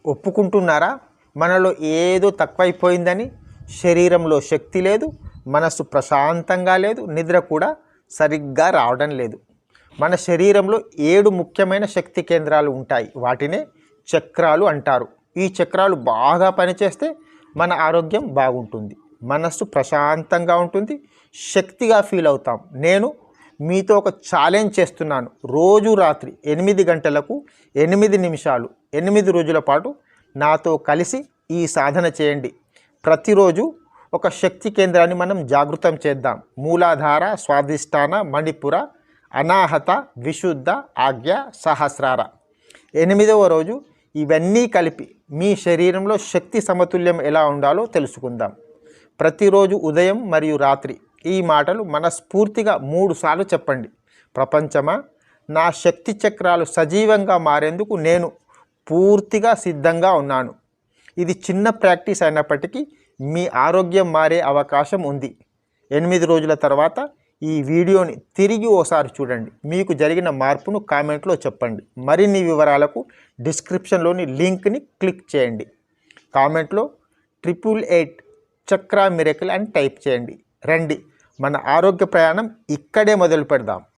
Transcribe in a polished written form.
ఒప్పుకుంటున్నారా? మనలో ఏదో తక్కువైపోయిందని, శరీరంలో శక్తి లేదు, మనసు ప్రశాంతంగా లేదు, నిద్ర కూడా సరిగ్గా రావడం లేదు. మన శరీరంలో 7 ముఖ్యమైన శక్తి కేంద్రాలు ఉంటాయి. వాటినే చక్రాలు అంటారు. ఈ చక్రాలు బాగా పనిచేస్తే మన ఆరోగ్యం బాగుంటుంది, మనస్సు ప్రశాంతంగా ఉంటుంది, శక్తిగా ఫీల్ అవుతాం. నేను మీతో ఒక ఛాలెంజ్ చేస్తున్నాను. రోజు రాత్రి 8 గంటలకు 8 నిమిషాలు 8 రోజుల పాటు నాతో కలిసి ఈ సాధన చేయండి. ప్రతిరోజు ఒక శక్తి కేంద్రాన్ని మనం జాగృతం చేద్దాం. మూలాధార, స్వాధిష్టాన, మణిపుర, అనాహత, విశుద్ధ, ఆజ్ఞ, సహస్రార. 8వ రోజు ఇవన్నీ కలిపి మీ శరీరంలో శక్తి సమతుల్యం ఎలా ఉండాలో తెలుసుకుందాం. ప్రతిరోజు ఉదయం మరియు రాత్రి ఈ మాటలు మనస్ఫూర్తిగా 3 సార్లు చెప్పండి. ప్రపంచమా, నా శక్తి చక్రాలు సజీవంగా మారేందుకు నేను పూర్తిగా సిద్ధంగా ఉన్నాను. ఇది చిన్న ప్రాక్టీస్ అయినప్పటికీ మీ ఆరోగ్యం మారే అవకాశం ఉంది. 8 రోజుల తర్వాత ఈ వీడియోని తిరిగి ఓసారి చూడండి. మీకు జరిగిన మార్పును కామెంట్లో చెప్పండి. మరిన్ని వివరాలకు డిస్క్రిప్షన్లోని లింక్ని క్లిక్ చేయండి. కామెంట్లో 888 చక్రా మిరకిల్ అని టైప్ చేయండి. రండి, మన ఆరోగ్య ప్రయాణం ఇక్కడే మొదలు పెడదాం.